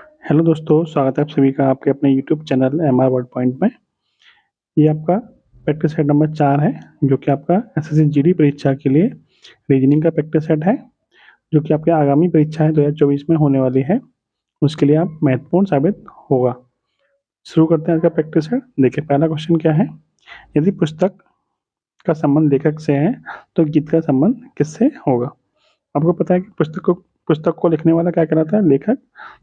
Hello दोस्तों, स्वागत है आप सभी का आपके अपने YouTube channel MR word point में। ये आपका प्रैक्टिस सेट नंबर 4 है, जो कि आपका एसएससी जीडी परीक्षा के लिए रीजनिंग का प्रैक्टिस सेट है, जो कि आपकी आगामी परीक्षाएं 2024 में होने वाली है। उसके लिए आप महत्वपूर्ण साबित होगा। शुरू करते हैं आज का प्रैक्टिस सेट। देखिए, पहला क्वेश्चन क्या है। यदि पुस्तक का संबंध लेखक से है तो गीत का संबंध किससे होगा। आपको पता है कि पुस्तक को लिखने वाला क्या कहलाता है, लेखक।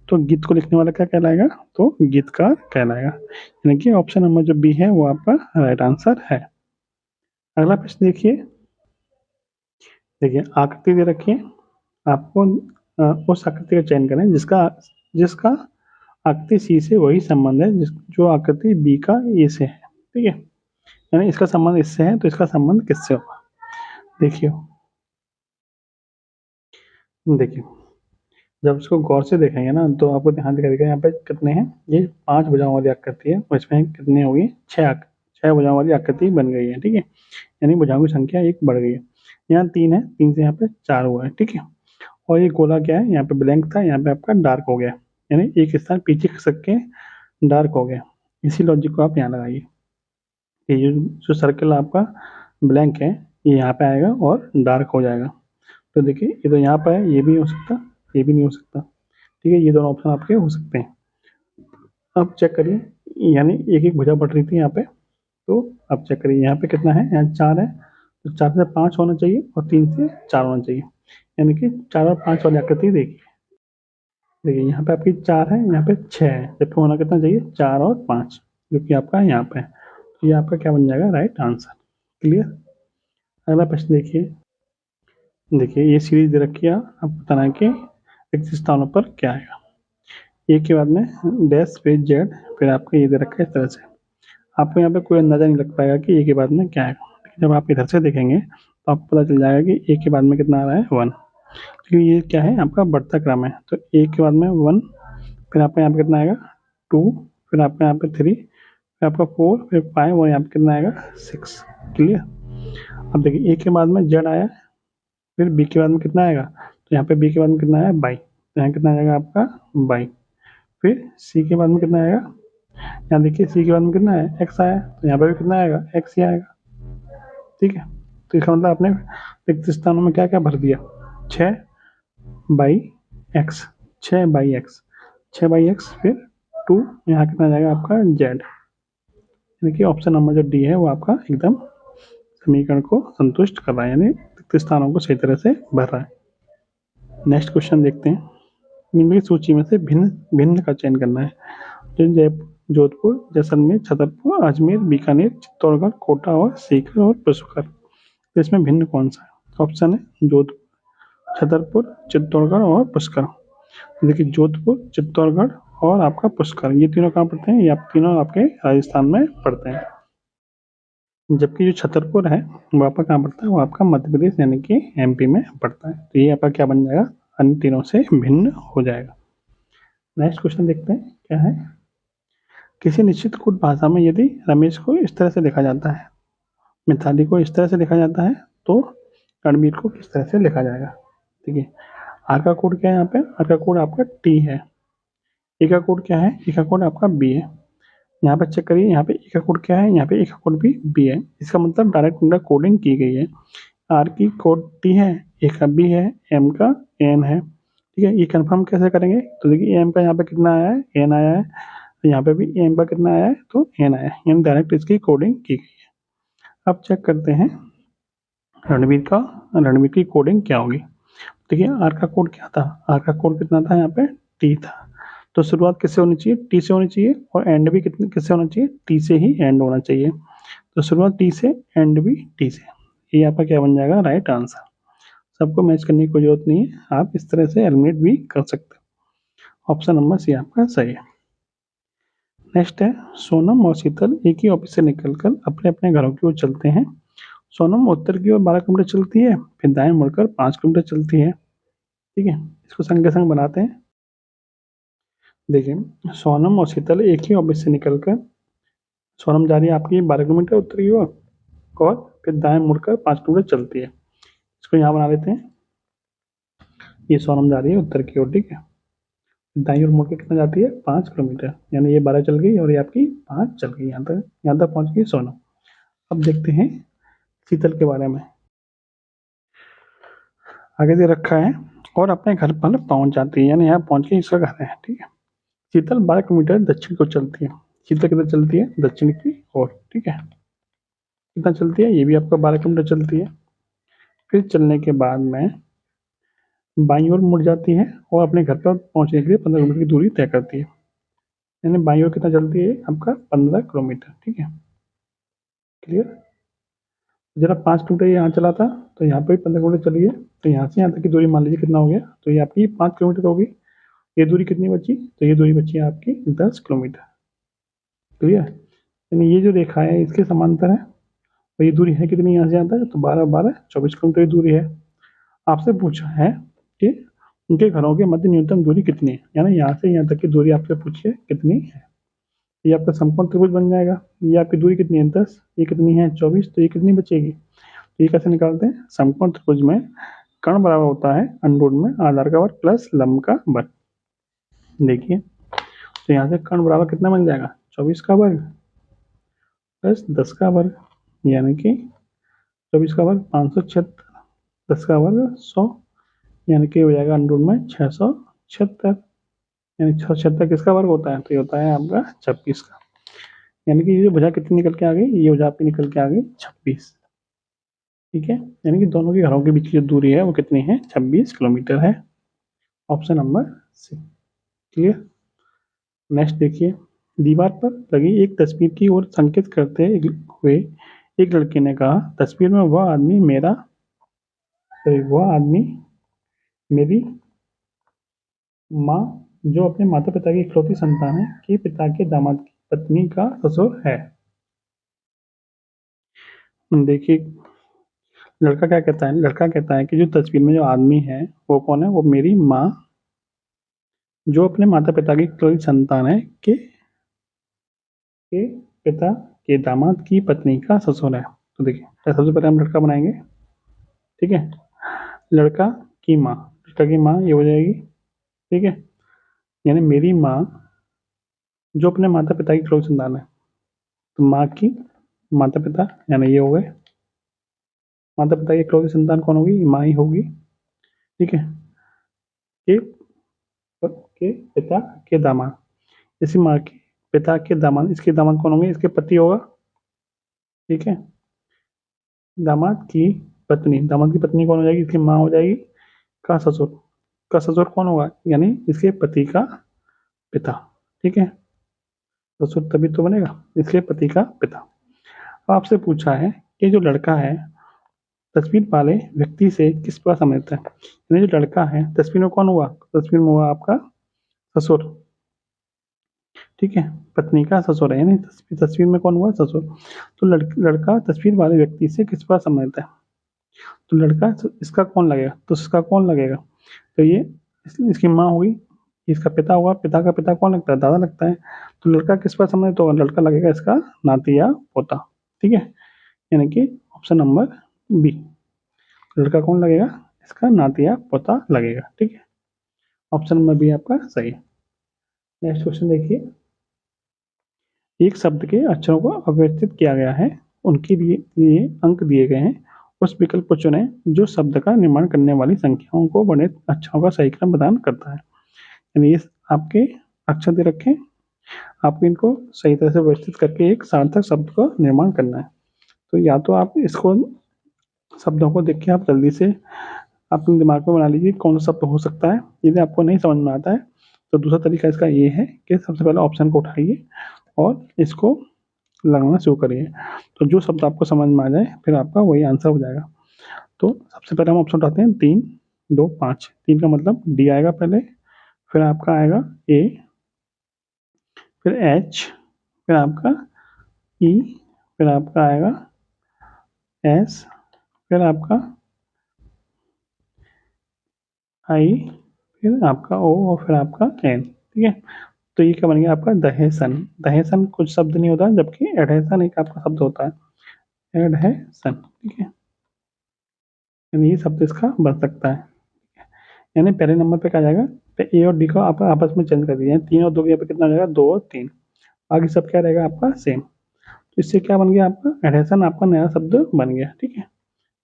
तो गीत को लिखने वाला क्या कहलाएगा, तो गीतकार कहलाएगा। यानी कि ऑप्शन नंबर जो बी है वो आपका राइट आंसर है। अगला प्रश्न देखिए। देखिए, आकृति दे रखी है। आपको उस आकृति का चयन करें जिसका जिसका आकृति सी से वही संबंध है जो आकृति बी का ए से है। ठीक है, यानी इसका संबंध इससे है तो इसका संबंध किससे होगा। देखिए देखिए जब इसको गौर से देखेंगे ना तो आपको ध्यान दिखाएगा यहाँ पे कितने हैं। ये 5 भुजाओं वाली आकृति है और इसमें कितनी होगी, 6 भुजाओं वाली आकृति बन गई है। ठीक है, यानी भुजाओं की संख्या 1 बढ़ गई है। यहाँ 3 है, 3 से यहाँ पे 4 हुआ है। ठीक है, और ये गोला क्या है, यहाँ पे ब्लैंक था, यहाँ पे आपका डार्क हो गया, यानी एक स्थान पीछे खिसक के डार्क हो गया। इसी लॉजिक को आप यहाँ लगाइए। ये जो सर्कल आपका ब्लैंक है ये यहाँ पे आएगा और डार्क हो जाएगा। तो देखिए, ये तो यहाँ पर है, ये भी नहीं हो सकता, ये भी नहीं हो सकता। ठीक है, ये दोनों ऑप्शन आपके हो सकते हैं। अब चेक करिए, यानी एक एक भुजा बढ़ रही थी यहाँ पे। तो अब चेक करिए यहाँ पे कितना है, यहाँ 4 है, तो 4 से 5 होना चाहिए और 3 से 4 होना चाहिए। यानी कि 4 और 5 वाली आकृति देखिए। देखिए यहाँ पे आपकी 4 है, यहाँ पे 6 है, जबकि होना कितना चाहिए, 4 और 5, जो कि आपका यहाँ पे है। तो ये आपका क्या बन जाएगा, राइट आंसर। क्लियर। अगला प्रश्न देखिए। देखिए, ये सीरीज दे रखी है, आप बताना है कि रिक्त स्थानों पर क्या आएगा। ए के बाद में डैश फिर जेड, फिर आपका ये दे रखा है इस तरह से। आपको यहाँ पे कोई अंदाजा नहीं लग पाएगा कि ए के बाद में क्या आएगा। जब आप इधर से देखेंगे तो आपको पता चल जाएगा कि ए के बाद में कितना आ रहा है, 1। क्योंकि ये क्या है, आपका बढ़ता क्रम है। तो ए के बाद में 1, फिर आपका यहाँ पे कितना आएगा, 2, फिर आपका यहाँ पे 3, फिर आपका 4, फिर 5 और यहाँ पे कितना आएगा, 6। क्लियर। अब देखिए, ए के बाद में जेड आया, फिर बी के बाद में कितना आएगा, तो यहाँ पे बी के बाद में कितना आया, बाई, तो यहाँ कितना आएगा आपका बाई। फिर सी के बाद में कितना आएगा, यहाँ देखिए सी के बाद में कितना है, एक्स आया, तो यहाँ पे भी कितना आएगा, एक्स ही आएगा। ठीक है, तो इसका मतलब आपने रिक्त स्थानों में क्या क्या भर दिया, 6 by x, 6 by x, 6 by x, फिर 2, यहाँ कितना जाएगा आपका जेड। यानी कि ऑप्शन नंबर जो डी है वो आपका एकदम समीकरण को संतुष्ट कर रहा है, यानी रिक्त स्थानों को सही तरह से भर रहा है। नेक्स्ट क्वेश्चन देखते हैं। निम्नलिखित सूची में से भिन्न भिन्न का चयन करना है। जयपुर, जोधपुर, जैसलमेर, छतरपुर, अजमेर, बीकानेर, चित्तौड़गढ़, कोटा और सीकर और पुष्कर। तो इसमें भिन्न कौन सा है। ऑप्शन है जोधपुर, छतरपुर, चित्तौड़गढ़ और पुष्कर। देखिए, जोधपुर, चित्तौड़गढ़ और आपका पुष्कर, ये तीनों कहाँ पड़ते हैं, ये आप तीनों आपके राजस्थान में पड़ते हैं। जबकि जो छतरपुर है वो आपका कहाँ पड़ता है, वो आपका मध्य प्रदेश यानी कि एमपी में पड़ता है। तो ये आपका क्या बन जाएगा, अन्य तीनों से भिन्न हो जाएगा। नेक्स्ट क्वेश्चन देखते हैं क्या है। किसी निश्चित कूट भाषा में यदि रमेश को इस तरह से लिखा जाता है, मिताली को इस तरह से लिखा जाता है, तो रणबीर को किस तरह से लिखा जाएगा। ठीक है, आर का कोड क्या है, यहाँ पे आर का कोड आपका टी है। ए का कोड क्या है, ए का कोड आपका बी है। यहाँ पे चेक करिए, यहाँ पे ए का कोड क्या है, यहाँ पे ए का कोड भी बी है। इसका मतलब डायरेक्ट इंटर कोडिंग की गई है। आर की कोड टी है, ए का बी है, एम का एन है। ठीक है, ये कंफर्म कैसे करेंगे, तो देखिए एम का यहाँ पे कितना आया है, एन आया है, तो यहाँ पे भी एम का कितना आया है, तो एन आया है, यानी डायरेक्ट इसकी कोडिंग की गई है। अब चेक करते हैं रणवीर की कोडिंग क्या होगी। देखिए, आर का कोड क्या था, आर का कोड कितना था, यहाँ पे टी था। तो शुरुआत किससे होनी चाहिए, टी से होनी चाहिए, और एंड भी कितने किससे होना चाहिए, टी से ही एंड होना चाहिए। तो शुरुआत टी से, एंड भी टी से। ये आपका क्या बन जाएगा, राइट आंसर। सबको मैच करने की कोई जरूरत नहीं है, आप इस तरह से एलिमिनेट भी कर सकते हो। ऑप्शन नंबर सी आपका सही है। नेक्स्ट है, सोनम और शीतल एक ही ऑफिस से निकलकर अपने अपने घरों की ओर चलते हैं। सोनम उत्तर की ओर 12 किलोमीटर चलती है, फिर दाएं मुड़कर 5 किलोमीटर चलती है। ठीक है, इसको संग के संग बनाते हैं। देखिए, सोनम और शीतल एक ही ऑफिस से निकलकर, सोनम जा रही है आपकी 12 किलोमीटर उत्तर की ओर, और फिर दाएं मुड़कर 5 किलोमीटर चलती है। इसको यहाँ बना लेते हैं, ये सोनम जा रही है उत्तर की ओर। ठीक है, दाईं ओर मुड़ के कितना जाती है 5 किलोमीटर, यानी ये 12 चल गई और ये आपकी 5 चल गई, यहाँ तक पहुँच गई सोनू। अब देखते हैं शीतल के बारे में। आगे दे रखा है और अपने घर पर पहुंच जाती है, यानी यहाँ पहुंच के इसका घर है, ठीक है। शीतल 12 किलोमीटर दक्षिण को चलती है। शीतल कितना चलती है दक्षिण की ओर, ठीक है। कितना चलती है, ये भी आपका 12 किलोमीटर चलती है। फिर चलने के बाद में बाईं ओर मुड़ जाती है और अपने घर पर पहुंचने के लिए 15 किलोमीटर की दूरी तय करती है। यानी बाईं ओर कितना चलती है आपका 15 किलोमीटर, ठीक है। क्लियर। जरा 5 किलोमीटर यहाँ चला था तो यहाँ पे भी 15 किलोमीटर चली है, तो यहाँ से यहाँ तक की दूरी मान लीजिए कितना हो गया, तो ये आपकी 5 किलोमीटर होगी। ये दूरी कितनी बची, तो ये दूरी बची है आपकी 10 किलोमीटर। क्लियर। यानी ये जो रेखा है इसके समांतर है, और ये दूरी है कितनी यहाँ से यहाँ तक, तो 12 12 24 किलोमीटर की दूरी है। आपसे पूछा है कि उनके घरों के मध्य न्यूनतम दूरी कितनी है, यानी यहाँ से यहाँ तक की दूरी आपसे पूछिए कितनी है। ये आपका समकोण त्रिभुज बन जाएगा। ये आपकी दूरी कितनी है 10, ये कितनी है 24, तो ये कितनी बचेगी। तो ये कैसे निकालते हैं, समकोण त्रिभुज में कर्ण बराबर होता है अंडूर में आधार का वर्ग प्लस लंब का वर्ग। देखिए तो यहाँ से कर्ण बराबर कितना बन जाएगा 24 का वर्ग प्लस 10 का वर्ग, यानी कि 24 का वर्ग 576, 10 का वर्ग 100, यानी कि हो जाएगा अंडूर में 676। यानी 676 किसका वर्ग होता है, तो ये होता है आपका 26 का। यानी कि ये जो भुजा कितनी निकल के आ गई, ये भुजा आपकी निकल के आ गई 26, ठीक है। यानी कि दोनों के घरों के बीच की जो दूरी है वो कितनी है 26 किलोमीटर है। Option number C. Clear. Next देखिए, दीवार पर लगी एक तस्वीर की ओर संकेत करते हुए एक लड़के ने कहा, तस्वीर में वह आदमी मेरी माँ जो अपने माता पिता की इकलौती संतान है के पिता के दामाद की पत्नी का ससुर है। देखिए लड़का क्या कहता है, लड़का कहता है कि जो तस्वीर में जो आदमी है वो कौन है, वो मेरी माँ जो अपने माता पिता की इकलौती संतान है के पिता के दामाद की पत्नी का ससुर है। तो देखिए सबसे पहले हम लड़का बनाएंगे, ठीक है। लड़का की माँ, लड़का की माँ ये हो जाएगी, ठीक है। यानी मेरी माँ जो अपने माता पिता की इकलौती संतान है, तो माँ की माता पिता यानी ये हो गए, माता पिता की इकलौती संतान कौन होगी, माँ ही होगी, ठीक है। के के पिता के दामाद, इसी माँ के पिता के दामाद, इसके दामाद कौन होंगे, इसके पति होगा, ठीक है। दामाद की दामाद की पत्नी कौन हो जाएगी, इसकी माँ हो जाएगी। का ससुर कौन होगा, यानी इसके पति का पिता, ठीक है। ससुर तभी तो बनेगा, इसके पति का पिता। अब आपसे पूछा है कि जो लड़का है तस्वीर वाले व्यक्ति से किस प्रकार समझता है, यानी जो लड़का है तस्वीर में कौन हुआ, तस्वीर में हुआ आपका ससुर, ठीक है। पत्नी का ससुर है, यानी तस्वीर में कौन हुआ ससुर। तो लड़का तस्वीर वाले व्यक्ति से किस प्रकार समझता है, तो लड़का इसका कौन लगेगा, तो इसका कौन लगेगा, तो ये इसकी माँ हुई, इसका पिता हुआ, पिता का पिता कौन लगता है, दादा लगता है। तो लड़का किस पर समझ, तो लड़का लगेगा इसका नाती या पोता, ठीक है। यानी कि ऑप्शन नंबर बी, लड़का कौन लगेगा, इसका नाती या पोता लगेगा, ठीक है। ऑप्शन नंबर बी आपका सही है। नेक्स्ट क्वेश्चन देखिए, एक शब्द के अक्षरों को अव्यवस्थित किया गया है, उनके लिए अंक दिए गए हैं, उस विकल्प को चुनें जो शब्द का निर्माण करने वाली संख्याओं को वर्णित अक्षरों का सही क्रम प्रदान करता है। यानी ये आपके अक्षर दे रखे हैं, आपको इनको सही तरह से व्यवस्थित करके एक सार्थक शब्द का निर्माण करना है। तो या तो आप इसको शब्दों को देख के आप जल्दी से अपने दिमाग में बना लीजिए कौन सा शब्द हो सकता है। यदि आपको नहीं समझ में आता है तो दूसरा तरीका इसका ये है कि सबसे पहले ऑप्शन को उठाइए और इसको लगाना शुरू करिए, तो जो शब्द आपको समझ में आ जाए फिर आपका वही आंसर हो जाएगा। तो सबसे पहले हम ऑप्शन उठाते हैं 3 2 5। 3 का मतलब डी आएगा पहले, फिर आपका आएगा ए, फिर एच, फिर आपका ई, फिर आपका आएगा एस, फिर आपका आई, फिर आपका ओ और फिर आपका एन, ठीक है। तो ये क्या बन गया आपका दहेसन। दहेसन कुछ शब्द नहीं होता, जबकि एडहेसन एक आपका शब्द होता है, एडहेसन, ठीक है। यानी ये शब्द इसका बन सकता है, यानी पहले नंबर पे क्या जाएगा तो ए और डी को आप आपस में चेंज कर दीजिए, 3 और 2 के यहाँ पे कितना हो जाएगा, 2 और 3, बाकी सब क्या रहेगा आपका सेम। तो इससे क्या बन गया आपका एडेशन, आपका नया शब्द बन गया, ठीक है।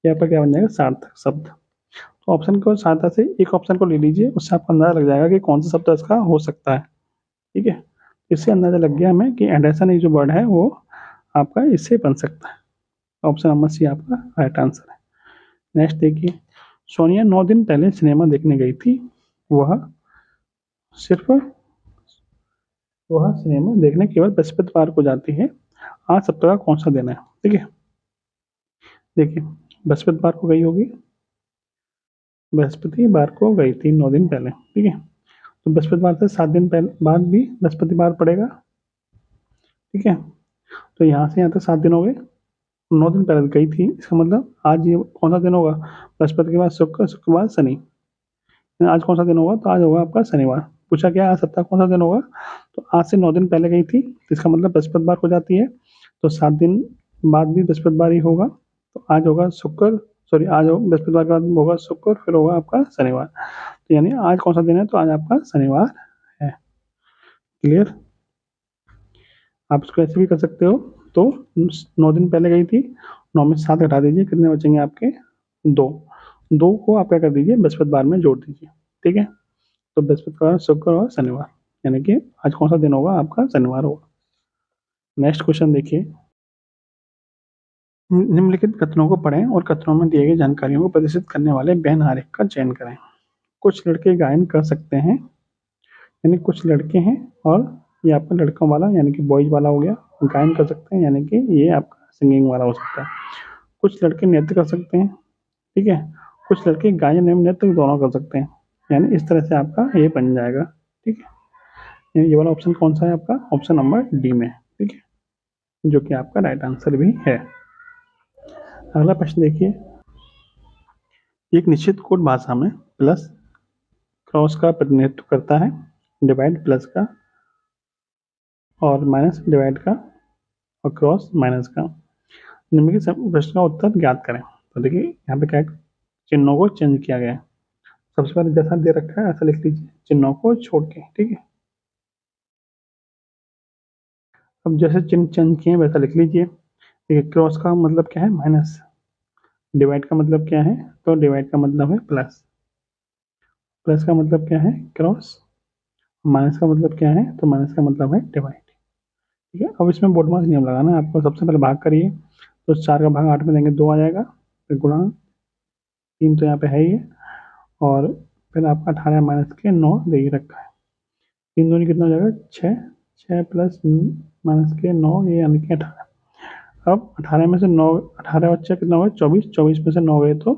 यहाँ पर क्या बन जाएगा, सार्थक शब्द। तो ऑप्शन को सहायता से एक ऑप्शन को ले लीजिए, उससे आपको अंदाजा लग जाएगा कि कौन सा शब्द इसका हो सकता है, ठीक है। इससे अंदाजा लग गया हमें कि एडेशन एक जो वर्ड है वो आपका इससे बन सकता है। ऑप्शन नंबर सी आपका राइट आंसर है। नेक्स्ट देखिए, सोनिया 9 दिन पहले सिनेमा देखने गई थी, वह सिर्फ वह सिनेमा देखने केवल बृहस्पतिवार को जाती है, आज सप्ताह का कौन सा दिन है, ठीक है। देखिए बृहस्पतिवार को गई होगी, बृहस्पतिवार को गई थी 9 दिन पहले, ठीक है। तो बृहस्पतिवार से 7 दिन पहले बाद भी बृहस्पतिवार पड़ेगा, ठीक है। तो यहाँ से यहाँ तक 7 दिन हो गए, 9 दिन पहले गई थी, इसका मतलब आज ये कौन सा दिन होगा, बृहस्पति के बाद शुक्र, शुक्र के बाद शनि, आज कौन सा दिन होगा, तो आज होगा आपका शनिवार। पूछा क्या आज सप्ताह कौन सा दिन होगा, तो आज से 9 दिन पहले गई थी, इसका मतलब बृहस्पतिवार को जाती है, तो 7 दिन बाद भी बृहस्पतिवार ही होगा, तो आज होगा शुक्र, सॉरी आज बृहस्पतिवार के बाद होगा शुक्र, फिर होगा आपका शनिवार। तो यानी आज कौन सा दिन है, तो आज आपका शनिवार है। क्लियर, आप इसको ऐसे भी कर सकते हो। तो 9 दिन पहले गई थी, 9 में 7 घटा दीजिए, कितने बचेंगे आपके, 2 को आप क्या कर दीजिए, बृहस्पतिवार में जोड़ दीजिए, ठीक है। तो बृहस्पतिवार, शुक्र और शनिवार, यानी कि आज कौन सा दिन होगा, आपका शनिवार होगा। नेक्स्ट क्वेश्चन देखिए, निम्नलिखित कथनों को पढ़ें और कथनों में दिए गए जानकारियों को प्रदर्शित करने वाले व्यवहारिक का चयन करें। कुछ लड़के गायन कर सकते हैं, यानी कुछ लड़के हैं, और ये आपका लड़कों वाला यानी कि बॉयज वाला हो गया, गायन कर सकते हैं यानी कि ये आपका सिंगिंग वाला हो सकता है। कुछ लड़के नृत्य कर सकते हैं, ठीक है, कुछ लड़के गायन एवं नृत्य दोनों कर सकते हैं, यानी इस तरह से आपका ये बन जाएगा, ठीक है। ये वाला ऑप्शन कौन सा है आपका, ऑप्शन नंबर डी में, ठीक है, जो कि आपका राइट आंसर भी है। अगला प्रश्न देखिए, एक निश्चित कोड भाषा में प्लस क्रॉस का प्रतिनिधित्व करता है, डिवाइड प्लस का, और माइनस डिवाइड का, और क्रॉस माइनस का। निम्नलिखित प्रश्न का उत्तर ज्ञात करें। तो देखिए यहाँ पे क्या चिन्हों को चेंज किया गया है। सबसे पहले जैसा दे रखा है ऐसा लिख लीजिए, चिन्हों को छोड़ के, ठीक है। अब जैसे चिन्ह चेंज किए वैसा लिख लीजिए। देखिए क्रॉस का मतलब क्या है, माइनस, डिवाइड का मतलब क्या है, तो डिवाइड का मतलब है प्लस, प्लस का मतलब क्या है क्रॉस, माइनस का मतलब क्या है, तो माइनस का मतलब है डिवाइड, ठीक है। अब इसमें बोडमास नियम लगाना है आपको। सबसे पहले भाग करिए, तो 4 का भाग 8 में देंगे 2 आ जाएगा, फिर गुणा 3 तो यहाँ पे है ही है, और फिर आपका 18 माइनस के 9 दे ही रखा है, 3 दूनी कितना हो जाएगा 6, 6 प्लस माइनस के 9 ये यानी कि 18। अब 18 में से 9, 18 बच्चा कितना होगा 24, 24 में से 9 गए तो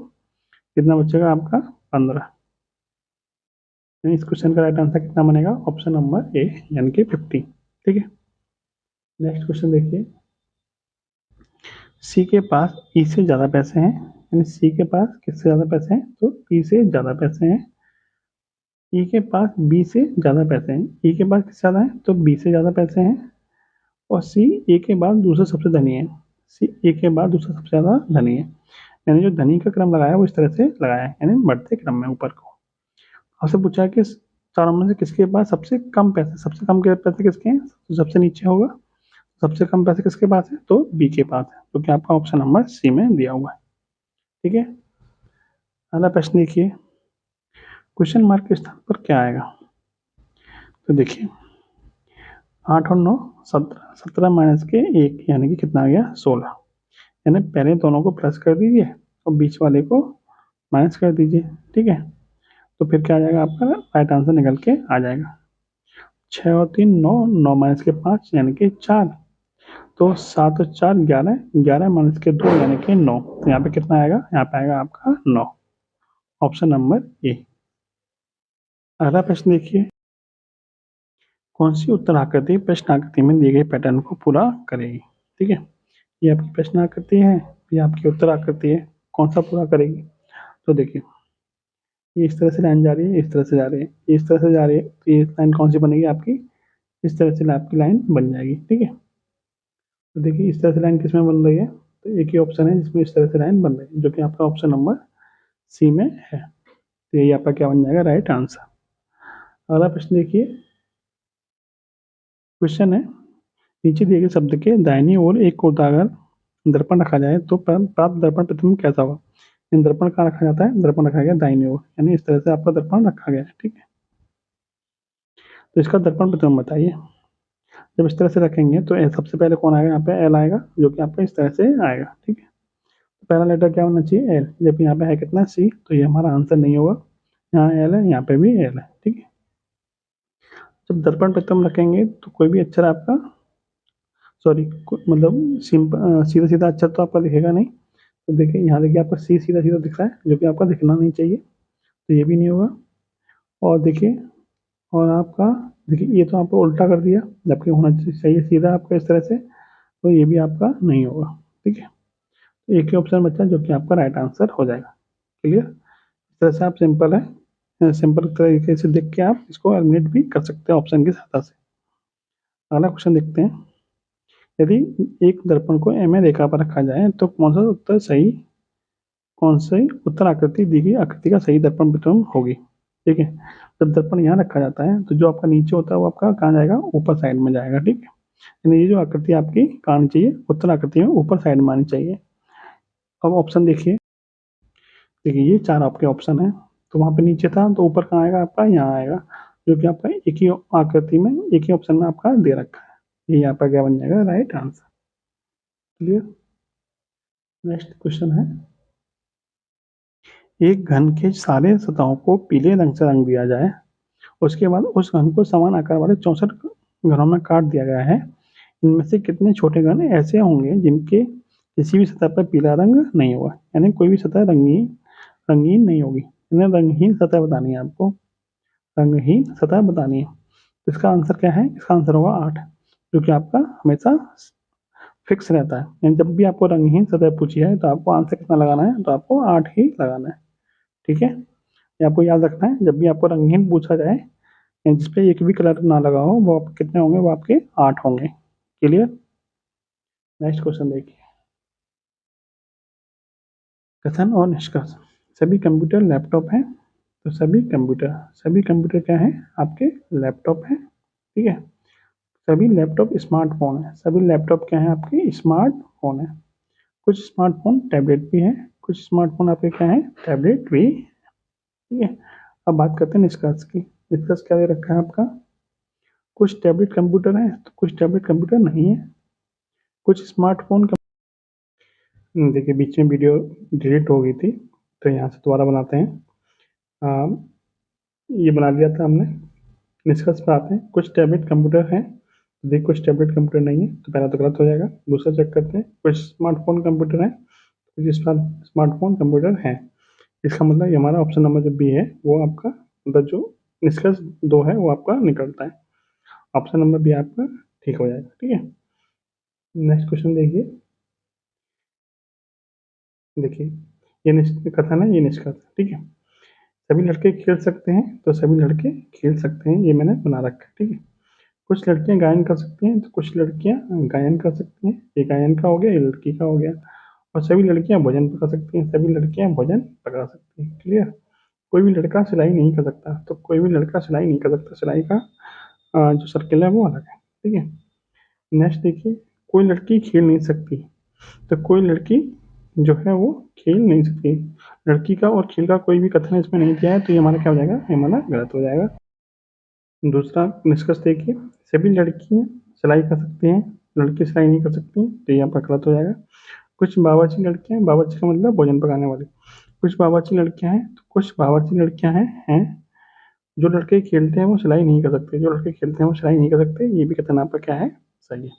कितना बचेगा आपका 15। इस क्वेश्चन का राइट आंसर कितना बनेगा, ऑप्शन नंबर ए यानी कि 50, ठीक है। नेक्स्ट क्वेश्चन देखिए, सी के पास ई से ज़्यादा पैसे हैं, यानी सी के पास किससे ज़्यादा पैसे हैं, तो ई से ज़्यादा पैसे हैं। ई के पास बी से ज़्यादा पैसे हैं, ई के पास किससे ज़्यादा है, तो बी से ज़्यादा पैसे हैं, और सी ए के बाद दूसरा सबसे धनी है, सी ए के बाद दूसरा सबसे ज़्यादा धनी है। यानी जो धनी का क्रम लगाया है वो इस तरह से लगाया है, यानी बढ़ते क्रम में ऊपर को। आपसे पूछा है कि चारों में से किसके पास सबसे कम पैसे, सबसे कम के पैसे किसके हैं, तो सबसे नीचे होगा, सबसे कम पैसे किसके पास है, तो बी के पास है, तो क्या आपका ऑप्शन नंबर सी में दिया हुआ है, ठीक है। अगला प्रश्न देखिए, क्वेश्चन मार्क के स्थान पर क्या आएगा, तो देखिए 8 और 9 17, 17 माइनस के 1 यानी कि कितना आ गया 16, यानी पहले दोनों को प्लस कर दीजिए और बीच वाले को माइनस कर दीजिए, ठीक है। तो फिर क्या आ जाएगा आपका राइट आंसर निकल के आ जाएगा, 6 और 3 9, 9 माइनस के 5 यानी कि 4, तो 7 और 4 11, 11 माइनस के 2 यानी कि 9, तो यहाँ पे कितना आएगा, यहाँ पे आएगा आपका 9, ऑप्शन नंबर ए। अगला प्रश्न देखिए, कौन सी उत्तर आकृति प्रश्न आकृति में दिए गए पैटर्न को पूरा करेगी, ठीक है। ये आपकी प्रश्न आकृति है, ये आपकी उत्तर आकृति है, कौन सा पूरा करेगी, तो देखिए ये इस तरह से लाइन जा रही है, इस तरह से जा रही है, इस तरह से जा रही है, तो ये लाइन कौन सी बनेगी आपकी, इस तरह से आपकी लाइन बन जाएगी, ठीक है। तो देखिए इस तरह से लाइन किस में बन रही है, तो एक ही ऑप्शन है जिसमें इस तरह से लाइन बन रही है, जो कि आपका ऑप्शन नंबर सी में है, तो यही आपका क्या बन जाएगा राइट आंसर। अगला प्रश्न देखिए, क्वेश्चन है नीचे दिए गए शब्द के दाहिनी ओर एक उदागर दर्पण रखा जाए तो प्राप्त दर्पण प्रतिबिंब कैसा होगा। इन दर्पण कहाँ रखा जाता है, दर्पण रखा गया दाहिनी ओर, यानी इस तरह से आपका दर्पण रखा गया है, ठीक है। तो इसका दर्पण प्रतिबिंब बताइए। जब इस तरह से रखेंगे तो सबसे पहले कौन आएगा, यहाँ पे एल आएगा, जो कि आपका इस तरह से आएगा, ठीक है। तो पहला लेटर क्या होना चाहिए, एल। जब यहाँ पे है कितना, सी, तो ये हमारा आंसर नहीं होगा। यहाँ एल है, यहाँ पे भी एल है, ठीक है। जब दर्पण प्रतिबिंब रखेंगे तो कोई भी अक्षर आपका, सॉरी, मतलब सीधा सीधा अक्षर तो आपका दिखेगा नहीं। तो देखिए यहाँ देखिए आपका सी सीधा सीधा दिख रहा है, जो कि आपका दिखना नहीं चाहिए, तो ये भी नहीं होगा। और देखिए, और आपका देखिए ये तो आपको उल्टा कर दिया, जबकि होना चाहिए सीधा आपका इस तरह से, तो ये भी आपका नहीं होगा, ठीक है। तो एक ही ऑप्शन बचा जो कि आपका राइट आंसर हो जाएगा। क्लियर। इस तरह से आप सिंपल तरीके से देख के आप इसको एलिमिनेट भी कर सकते हैं ऑप्शन की सहायता से। अगला क्वेश्चन देखते हैं, यदि एक दर्पण को एम रेखा पर रखा जाए तो कौन सी उत्तर आकृति दी गई आकृति का सही दर्पण प्रतिबिंब होगी, ठीक है। जब दर्पण यहाँ रखा जाता है तो जो आपका नीचे होता है वो आपका कहाँ जाएगा, ऊपर साइड में जाएगा, ठीक है। यानी ये जो आकृति आपकी कहाँ आनी चाहिए, उत्तर आकृति में ऊपर साइड में आनी चाहिए। अब ऑप्शन देखिए, ये 4 आपके ऑप्शन है, तो वहाँ पे नीचे था तो ऊपर कहाँ आएगा आपका, यहाँ आएगा, जो कि आपका एक ही आकृति में एक ही ऑप्शन में आपका दे रखा है। ये यहाँ पर क्या बन जाएगा, right answer. Clear. Next question है, एक घन के सारे सतहों को पीले रंग से रंग दिया जाए, उसके बाद उस घन को समान आकार वाले 64 घनों में काट दिया गया है। इनमें से कितने छोटे घन ऐसे होंगे जिनके किसी भी सतह पर पीला रंग नहीं होगा, यानी कोई भी सतह रंगीन नहीं होगी। इन्हें रंगहीन सतह बतानी है आपको, रंगहीन सतह बतानी है। तो इसका आंसर क्या है, इसका आंसर होगा 8, जो कि आपका हमेशा फिक्स रहता है। यानी जब भी आपको रंगहीन सतह पूछी है तो आपको आंसर कितना लगाना है, तो आपको 8 ही लगाना है, ठीक है। ये आपको याद रखना है, जब भी आपको रंगहीन पूछा जाए जिसपे एक भी कलर ना लगा हो, वो आप कितने होंगे, वो आपके 8 होंगे। क्लियर। नेक्स्ट क्वेश्चन देखिए, कथन और निष्कर्ष। सभी कंप्यूटर लैपटॉप हैं, तो सभी कंप्यूटर क्या है, आपके लैपटॉप है, ठीक है। सभी लैपटॉप स्मार्टफोन है, सभी लैपटॉप क्या है, आपके स्मार्टफोन है। कुछ स्मार्टफोन टैबलेट भी है, कुछ स्मार्टफोन आपके क्या है, टैबलेट भी, ठीक है। अब बात करते हैं निष्कर्ष की। निष्कर्ष क्या दे रखा है आपका, कुछ टैबलेट कंप्यूटर है तो कुछ टैबलेट कंप्यूटर नहीं है, कुछ स्मार्टफोन। देखिए बीच में वीडियो डिलीट हो गई थी, तो यहाँ से दोबारा बनाते हैं। ये बना लिया था हमने। निष्कर्ष पे आते हैं, कुछ टैबलेट कंप्यूटर हैं, देखिए कुछ टैबलेट कंप्यूटर नहीं है, तो पहला तो गलत हो जाएगा। दूसरा चेक करते हैं, कुछ स्मार्टफोन कंप्यूटर हैं, कुछ स्मार्टफोन कंप्यूटर हैं। इसका मतलब ये हमारा ऑप्शन नंबर जो बी है वो आपका, मतलब जो निष्कर्ष 2 है वो आपका निकलता है। ऑप्शन नंबर बी आपका ठीक हो जाएगा, ठीक है। नेक्स्ट क्वेश्चन देखिए, ये कथन है, ये निष्कर्ष, ठीक है। सभी लड़के खेल सकते हैं, तो सभी लड़के खेल सकते हैं, ये मैंने बना रखा है, ठीक है। कुछ लड़कियां गायन कर सकती हैं, तो कुछ लड़कियां गायन कर सकती हैं, ये गायन का हो गया, ये लड़की का हो गया। और सभी लड़कियां भोजन पका सकती हैं, सभी लड़कियां भोजन पका सकती हैं। क्लियर। कोई भी लड़का सिलाई नहीं कर सकता, तो कोई भी लड़का सिलाई नहीं कर सकता, सिलाई का जो सर्किल है वो अलग है, ठीक है। नेक्स्ट देखिए, कोई लड़की खेल नहीं सकती, तो कोई लड़की जो है वो खेल नहीं सकती। लड़की का और खेल का कोई भी कथन इसमें नहीं किया है, तो ये हमारा क्या हो जाएगा, ये हमारा गलत हो जाएगा। दूसरा निष्कर्ष देखिए, सभी लड़कियां सिलाई कर सकती हैं, लड़की सिलाई नहीं कर सकती, तो ये आपका गलत हो जाएगा। कुछ बावर्ची लड़कियां, बावर्ची का मतलब भोजन पकाने वाली, कुछ बावर्ची लड़कियां हैं, तो कुछ बावर्ची लड़कियां हैं। जो लड़के खेलते हैं वो सिलाई नहीं कर सकते, जो लड़के खेलते हैं वो सिलाई नहीं कर सकते, ये भी कथन आपका क्या है, सही है।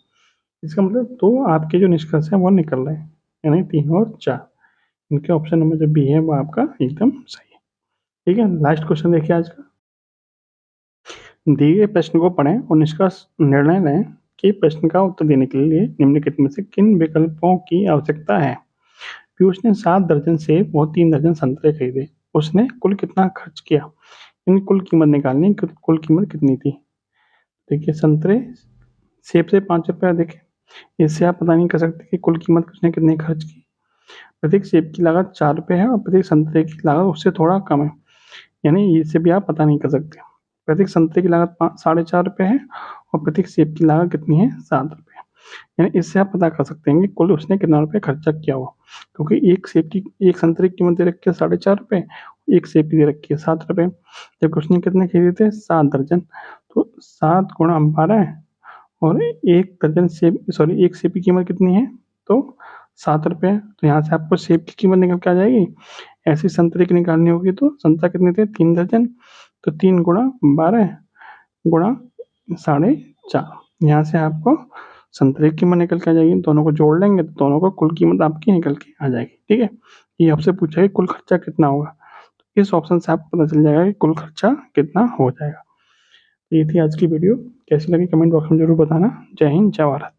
इसका मतलब तो आपके जो निष्कर्ष है वो निकल रहे हैं, यानी 3 और 4, इनके ऑप्शन नंबर जो बी है वो आपका एकदम सही है, ठीक है। लास्ट क्वेश्चन देखिए आज का, दिए गए प्रश्न को पढ़ें और निष्कर्ष निर्णय लें कि प्रश्न का उत्तर देने के लिए निम्नलिखित में से किन विकल्पों की आवश्यकता है। पीयूष ने 7 दर्जन सेब और 3 दर्जन संतरे खरीदे, उसने कुल कितना खर्च किया। इन कुल कीमत निकालनी, कुल कीमत कितनी थी। देखिए संतरे, सेब से 5 रुपया, देखिए इससे आप पता नहीं कर सकते कि कुल कीमत उसने कितनी खर्च की। प्रत्येक सेब की लागत 4 रुपये है और प्रत्येक संतरे की लागत उससे थोड़ा कम है, यानी इससे भी आप पता नहीं कर सकते। प्रत्येक संतरे की लागत 4.5 रुपये है और प्रत्येक सेब की लागत कितनी है, 7 रुपये। यानी इससे आप पता कर सकते हैं कि कुल उसने कितना रुपये खर्चा किया हुआ, क्योंकि एक संतरे की कीमत दे रखी है 4.5 रुपये, एक सेब की दे रखी है 7 रुपये। जबकि उसने कितने खरीदे थे, 7 दर्जन। तो 7 × 12 और एक सेब की कीमत कितनी है, तो 7 रुपये। तो यहाँ से आपको सेब की कीमत निकल के आ जाएगी। ऐसी संतरे की निकालनी होगी तो संतरा कितने थे, 3 दर्जन, तो 3 × 12 × 4.5। यहाँ से आपको संतरे की कीमत निकल के आ जाएगी। दोनों को जोड़ लेंगे तो दोनों को कुल कीमत आपकी निकल के आ जाएगी। ठीक है, ये आपसे पूछा है कुल खर्चा कितना होगा, तो इस ऑप्शन से आपको पता चल जाएगा कि कुल खर्चा कितना हो जाएगा। तो ये थी आज की वीडियो, कैसी लगी कमेंट बॉक्स में जरूर बताना। जय हिंद, जय भारत।